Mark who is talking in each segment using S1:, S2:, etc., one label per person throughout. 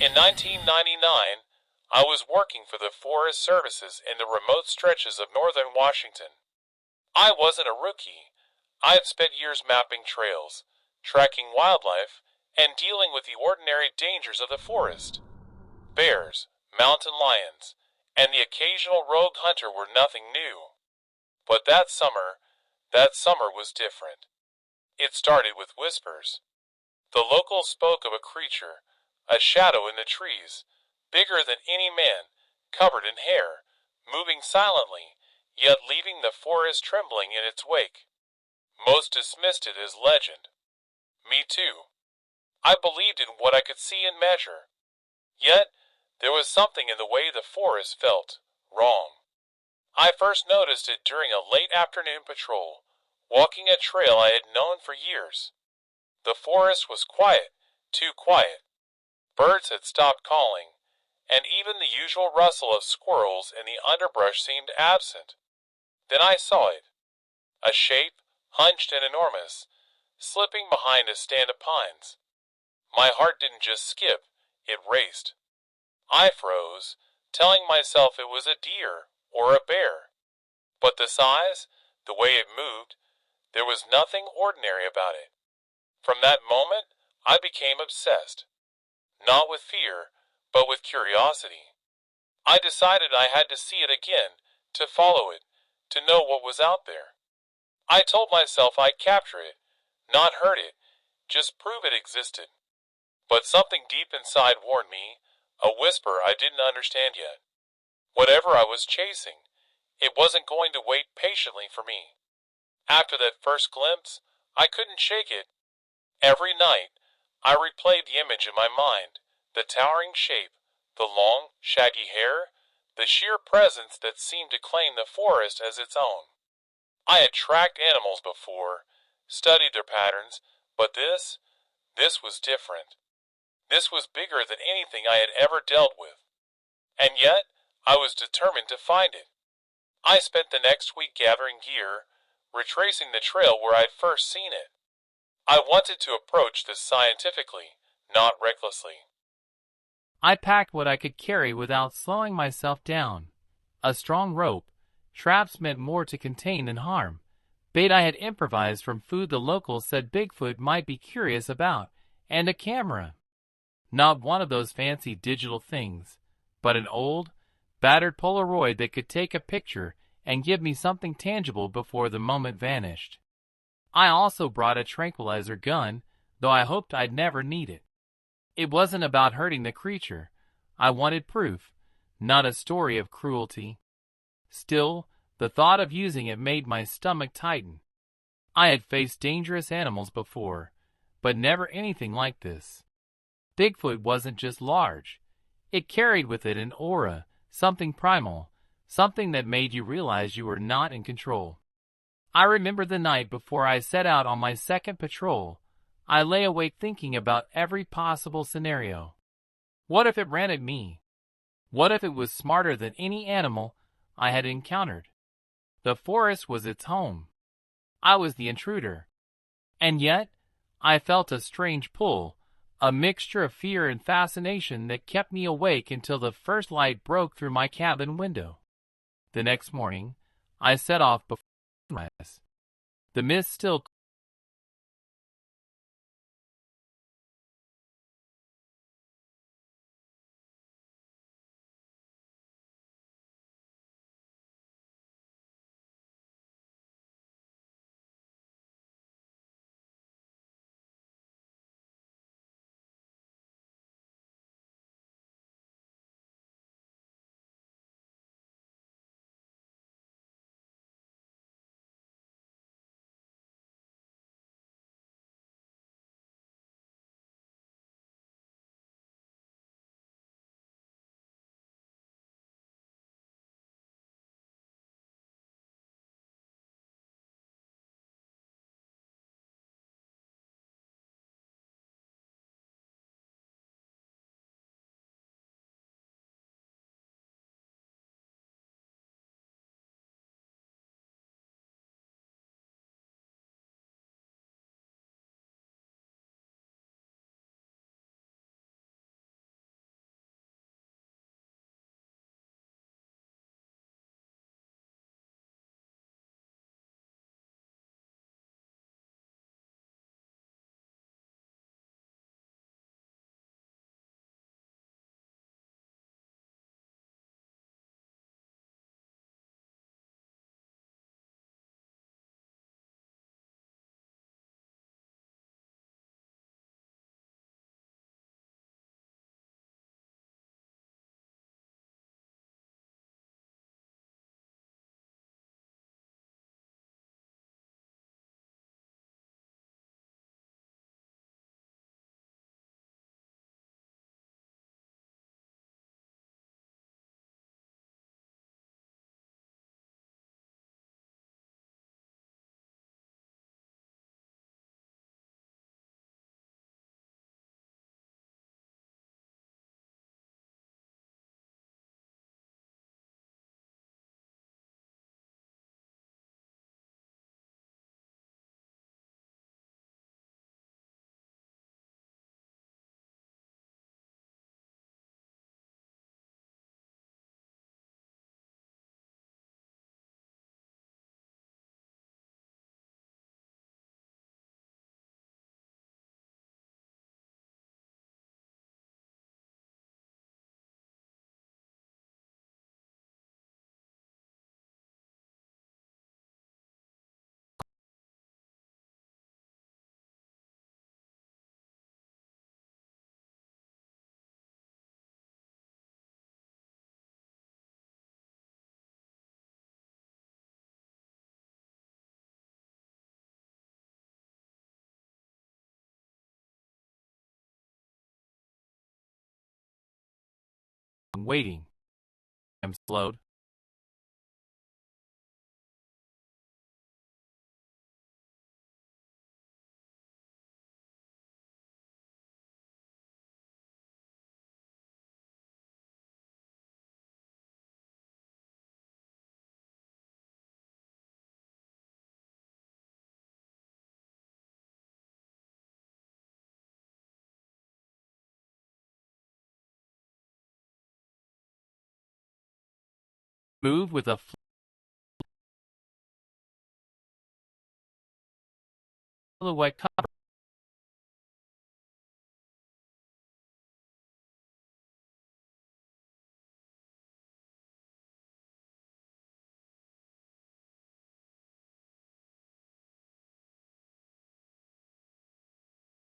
S1: In 1999, I was working for the Forest Services in the remote stretches of northern Washington. I wasn't a rookie. I had spent years mapping trails, tracking wildlife, and dealing with the ordinary dangers of the forest. Bears, mountain lions, and the occasional rogue hunter were nothing new. But that summer was different. It started with whispers. The locals spoke of a creature, a shadow in the trees, bigger than any man, covered in hair, moving silently, yet leaving the forest trembling in its wake. Most dismissed it as legend. Me too. I believed in what I could see and measure. Yet, there was something in the way the forest felt wrong. I first noticed it during a late afternoon patrol, walking a trail I had known for years. The forest was quiet, too quiet. Birds had stopped calling, and even the usual rustle of squirrels in the underbrush seemed absent. Then I saw it. A shape, hunched and enormous, slipping behind a stand of pines. My heart didn't just skip, it raced. I froze, telling myself it was a deer or a bear. But the size, the way it moved, there was nothing ordinary about it. From that moment, I became obsessed. Not with fear, but with curiosity. I decided I had to see it again, to follow it, to know what was out there. I told myself I'd capture it, not hurt it, just prove it existed. But something deep inside warned me, a whisper I didn't understand yet. Whatever I was chasing, it wasn't going to wait patiently for me. After that first glimpse, I couldn't shake it. Every night, I replayed the image in my mind, the towering shape, the long, shaggy hair, the sheer presence that seemed to claim the forest as its own. I had tracked animals before, studied their patterns, but this was different. This was bigger than anything I had ever dealt with. And yet, I was determined to find it. I spent the next week gathering gear, retracing the trail where I'd first seen it. I wanted to approach this scientifically, not recklessly.
S2: I packed what I could carry without slowing myself down. A strong rope, traps meant more to contain than harm, bait I had improvised from food the locals said Bigfoot might be curious about, and a camera. Not one of those fancy digital things, but an old, battered Polaroid that could take a picture and give me something tangible before the moment vanished. I also brought a tranquilizer gun, though I hoped I'd never need it. It wasn't about hurting the creature. I wanted proof, not a story of cruelty. Still, the thought of using it made my stomach tighten. I had faced dangerous animals before, but never anything like this. Bigfoot wasn't just large. It carried with it an aura, something primal, something that made you realize you were not in control. I remember the night before I set out on my second patrol. I lay awake thinking about every possible scenario. What if it ran at me? What if it was smarter than any animal I had encountered? The forest was its home. I was the intruder. And yet, I felt a strange pull, a mixture of fear and fascination that kept me awake until the first light broke through my cabin window. The next morning, I set off before sunrise. The mist still waiting. I'm slowed. Move with a silhouette cover.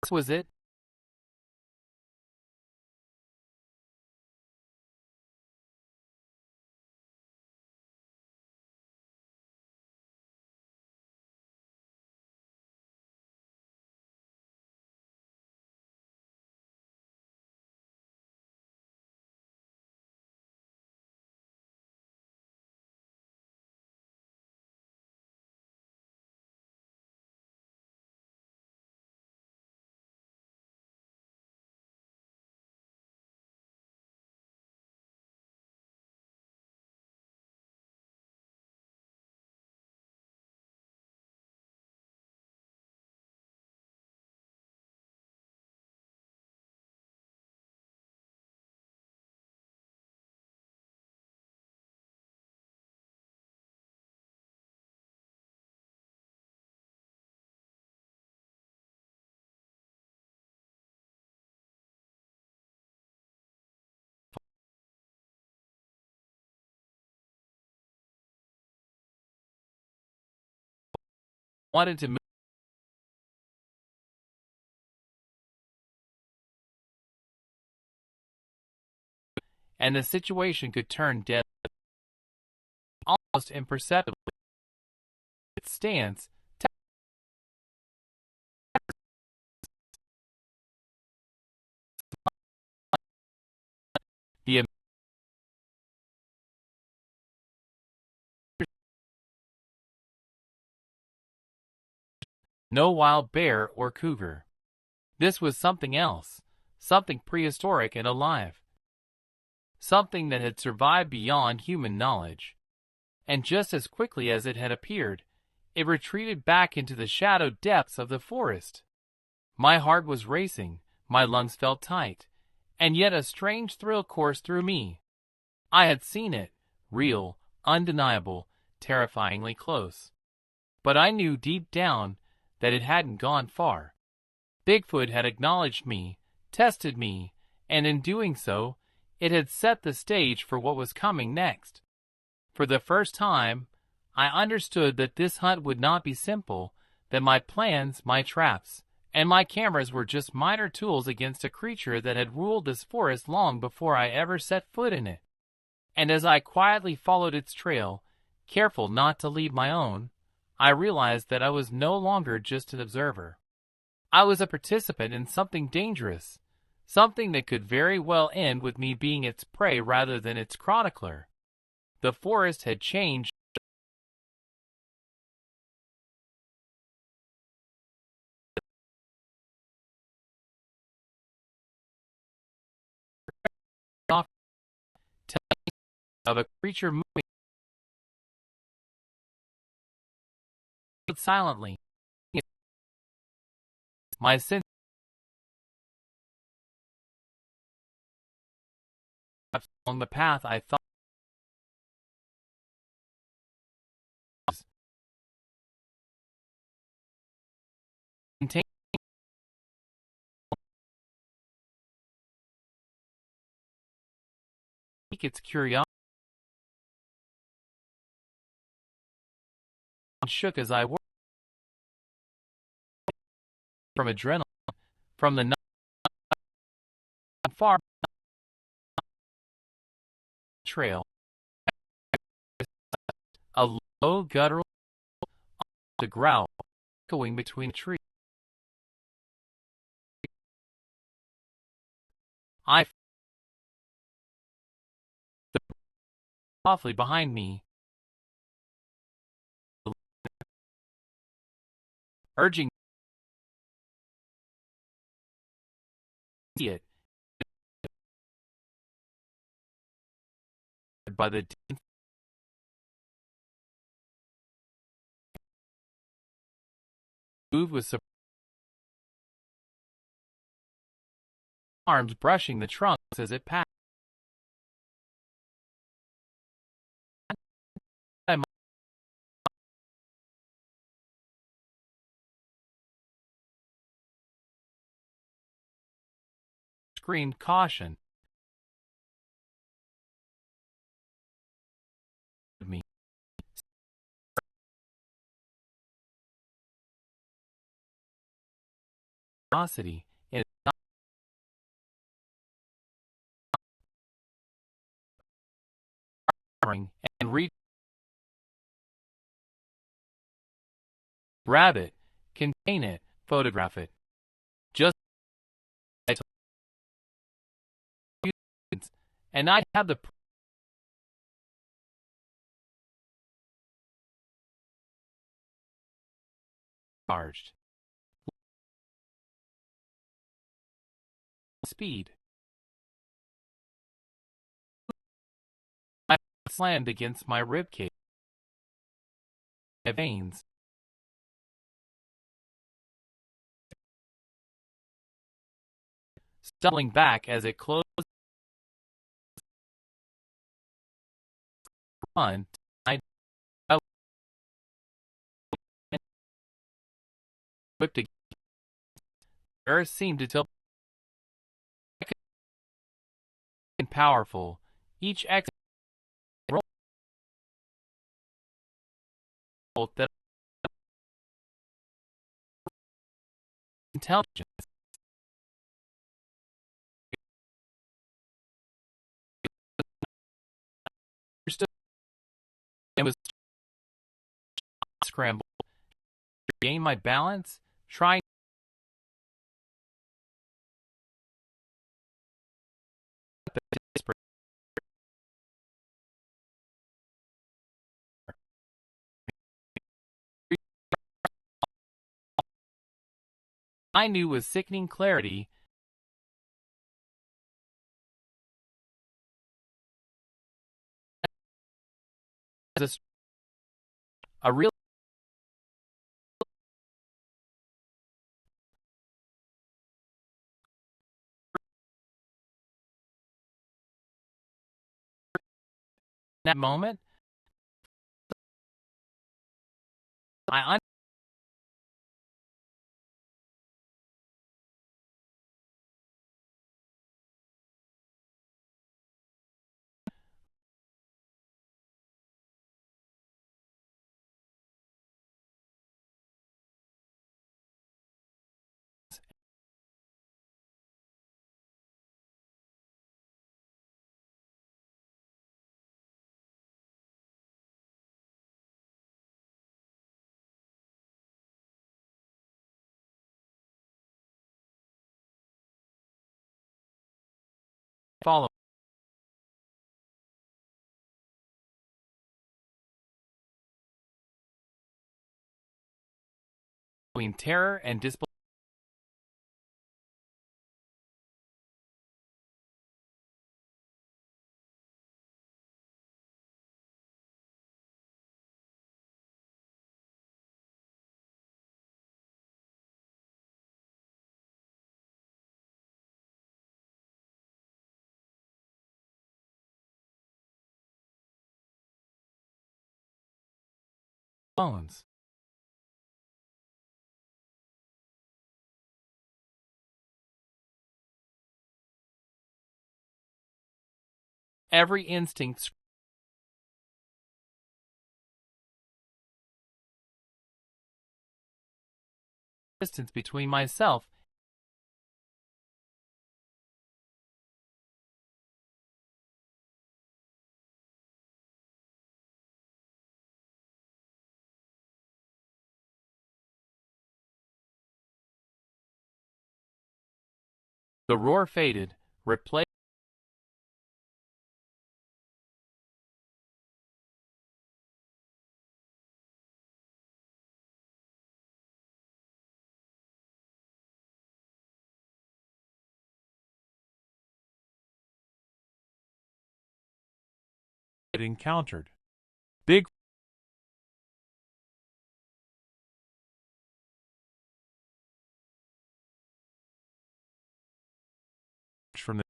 S2: This was it. Wanted to move, and the situation could turn deadly almost imperceptibly. Its stance, the no wild bear or cougar. This was something else, something prehistoric and alive, something that had survived beyond human knowledge. And just as quickly as it had appeared, it retreated back into the shadowed depths of the forest. My heart was racing, my lungs felt tight, and yet a strange thrill coursed through me. I had seen it, real, undeniable, terrifyingly close. But I knew deep down that it hadn't gone far. Bigfoot had acknowledged me, tested me, and in doing so, it had set the stage for what was coming next. For the first time, I understood that this hunt would not be simple, that my plans, my traps, and my cameras were just minor tools against a creature that had ruled this forest long before I ever set foot in it. And as I quietly followed its trail, careful not to leave my own, I realized that I was no longer just an observer. I was a participant in something dangerous, something that could very well end with me being its prey rather than its chronicler. The forest had changed. Off of a creature moving silently. My sense along the path I thought contained its curiosity shook as I worked from adrenaline, from the not far trail, a low guttural the growl echoing between the trees. I softly behind me, urging me to see it. By the move with arms brushing the trunks as it passed. I screamed caution to me. Curiosity in its and reach grab it, contain it, photograph it. Just I told you, and I'd have the charged speed. I slammed against my ribcage. My veins stumbling back as it closed. Run. I whipped again. The earth seemed to tilt and powerful. Each exhale that intelligence. It was scrambled to regain my balance, trying. I knew with sickening clarity as a real that moment. I following terror and disbelief. Bones. Every instinct distance between myself the roar faded, replaced
S1: encountered. Big from the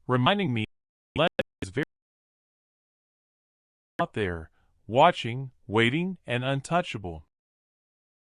S1: reminding me that is very out there, watching, waiting, and untouchable.